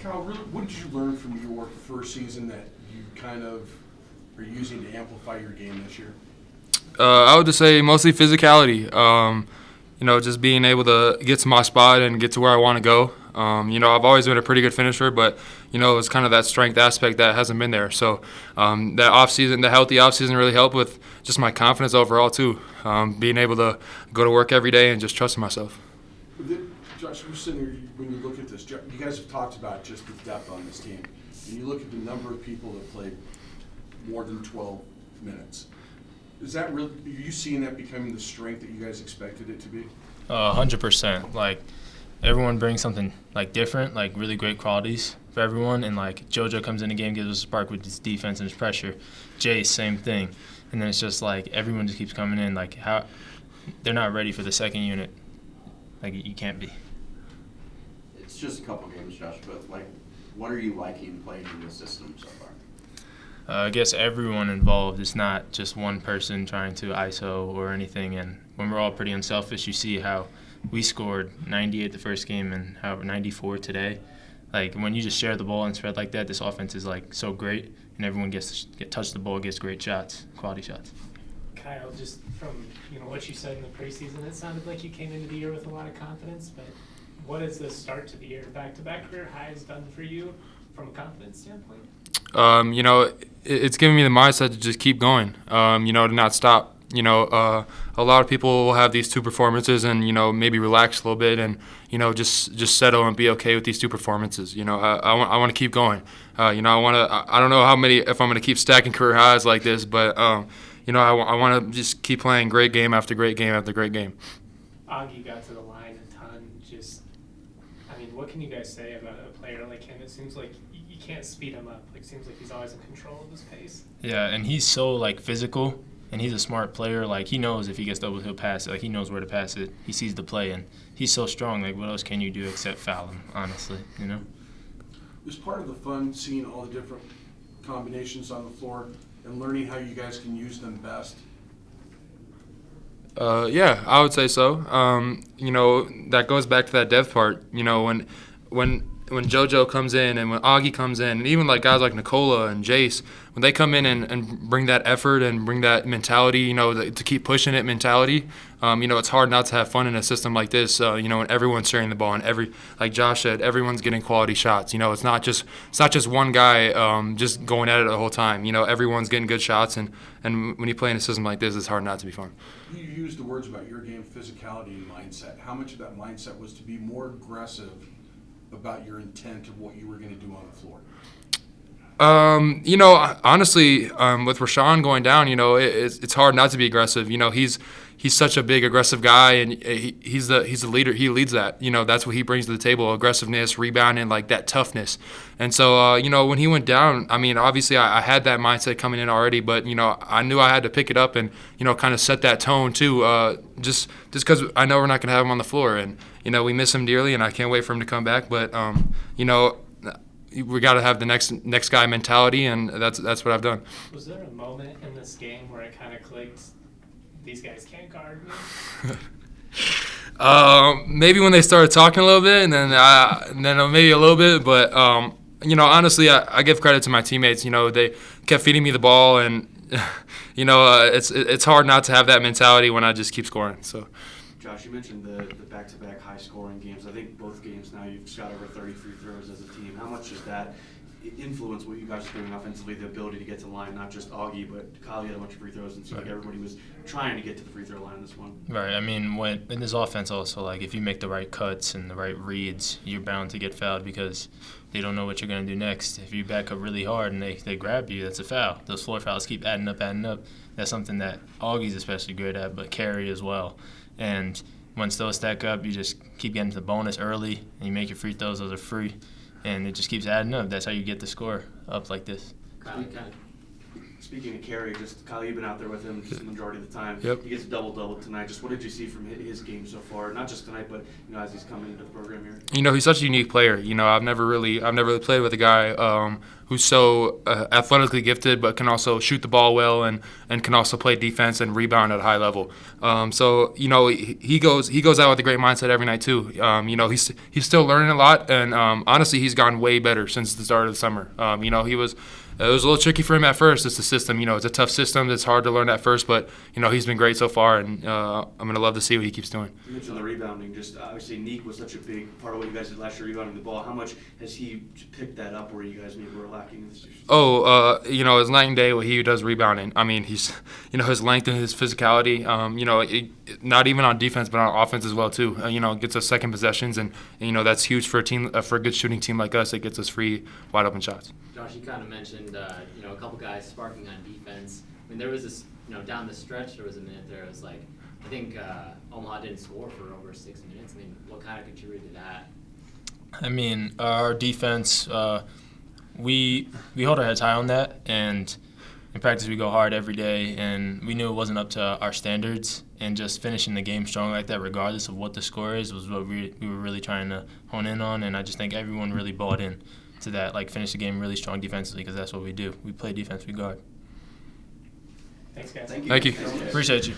Kyle, really, what did you learn from your first season that you kind of are using to amplify your game this year? I would just say mostly physicality. Just being able to get to my spot and get to where I want to go. I've always been a pretty good finisher, but it's kind of that strength aspect that hasn't been there. So that off season, the healthy off season, really helped with just my confidence overall too. Being able to go to work every day and just trusting myself. Josh, we're sitting here, when you look at this, you guys have talked about just the depth on this team, and you look at the number of people that played more than 12 minutes. Is that really? Are you seeing that becoming the strength that you guys expected it to be? 100%. Like, everyone brings something like different, like really great qualities for everyone. And like JoJo comes in the game, gives us a spark with his defense and his pressure. Jace, same thing. And then it's just like everyone just keeps coming in. Like, how they're not ready for the second unit. Like, you can't be. It's just a couple games, Josh, but like, what are you liking playing in the system so far? I guess everyone involved. It's not just one person trying to ISO or anything. And when we're all pretty unselfish, you see how we scored 98 the first game and how 94 today. Like, when you just share the ball and spread like that, this offense is like so great, and everyone gets to touch the ball, gets great shots, quality shots. Kyle, just from what you said in the preseason, it sounded like you came into the year with a lot of confidence. But what has the start to the year, back-to-back career highs, done for you from a confidence standpoint? It's giving me the mindset to just keep going, to not stop. A lot of people will have these two performances and, maybe relax a little bit and, just settle and be okay with these two performances. I want to keep going. I don't know if I'm going to keep stacking career highs like this, but, I want to just keep playing great game after great game after great game. Augie got to the line a ton. What can you guys say about a player like him? It seems like you can't speed him up. It seems like he's always in control of his pace. Yeah, and he's so, physical, and he's a smart player. Like, he knows if he gets double, he'll pass it. Like, he knows where to pass it. He sees the play, and he's so strong. Like, what else can you do except foul him, honestly, It was part of the fun seeing all the different combinations on the floor and learning how you guys can use them best. Yeah, I would say so. That goes back to that depth part. When JoJo comes in and when Augie comes in, and even like guys like Nicola and Jace, when they come in and bring that effort and bring that mentality, to keep pushing it mentality, it's hard not to have fun in a system like this. When everyone's sharing the ball and like Josh said, everyone's getting quality shots. It's not just one guy just going at it the whole time. Everyone's getting good shots, and when you play in a system like this, it's hard not to be fun. You used the words about your game, physicality and mindset. How much of that mindset was to be more aggressive about your intent of what you were going to do on the floor? Honestly, with Rashawn going down, it's hard not to be aggressive. He's such a big aggressive guy, and he's the leader. He leads that. That's what he brings to the table: aggressiveness, rebounding, like that toughness. And so, when he went down, obviously I had that mindset coming in already, but I knew I had to pick it up and kind of set that tone too. Just because I know we're not going to have him on the floor, and we miss him dearly, and I can't wait for him to come back. But we got to have the next guy mentality, and that's what I've done. Was there a moment in this game where it kind of clicked? These guys can't guard me. Maybe when they started talking a little bit, and then maybe a little bit. But honestly, I give credit to my teammates. They kept feeding me the ball, and it's hard not to have that mentality when I just keep scoring. So. Josh, you mentioned the back-to-back high-scoring games. I think both games now you've shot over 30 free throws as a team. How much does that influence what you guys are doing offensively, the ability to get to the line, not just Augie, but Kyle had a bunch of free throws, and so like everybody was trying to get to the free throw line in this one. Right. When in this offense also, if you make the right cuts and the right reads, you're bound to get fouled because they don't know what you're going to do next. If you back up really hard and they grab you, that's a foul. Those floor fouls keep adding up. That's something that Augie's especially great at, but Carey as well. And once those stack up, you just keep getting to the bonus early, and you make your free throws. Those are free. And it just keeps adding up. That's how you get the score up like this. Speaking of Carey, just Kyle, you've been out there with him just the majority of the time. Yep. He gets a double-double tonight. Just what did you see from his game so far? Not just tonight, but as he's coming into the program here. He's such a unique player. I've never really played with a guy who's so athletically gifted, but can also shoot the ball well and can also play defense and rebound at a high level. So he goes out with a great mindset every night too. He's still learning a lot, and honestly, he's gotten way better since the start of the summer. It was a little tricky for him at first. It's the system. It's a tough system. It's hard to learn at first, but he's been great so far, and I'm gonna love to see what he keeps doing. You mentioned the rebounding. Just obviously, Neek was such a big part of what you guys did last year, rebounding the ball. How much has he picked that up where you guys maybe were lacking this year? It's night and day what he does rebounding. I mean, he's, his length and his physicality. Not even on defense, but on offense as well too. Gets us second possessions, and that's huge for a team, for a good shooting team like us. It gets us free, wide open shots. Josh, you kind of mentioned, a couple guys sparking on defense. I mean, there was this, down the stretch, there was a minute there. It was like, I think Omaha didn't score for over 6 minutes. I mean, what kind of contributed to that? I mean, our defense, we hold our heads high on that, and in practice we go hard every day, and we knew it wasn't up to our standards, and just finishing the game strong like that, regardless of what the score is, was what we were really trying to hone in on, and I just think everyone really bought in to that, like finish the game really strong defensively, because that's what we do. We play defense, we guard. Thanks, guys. Thank you. Appreciate you.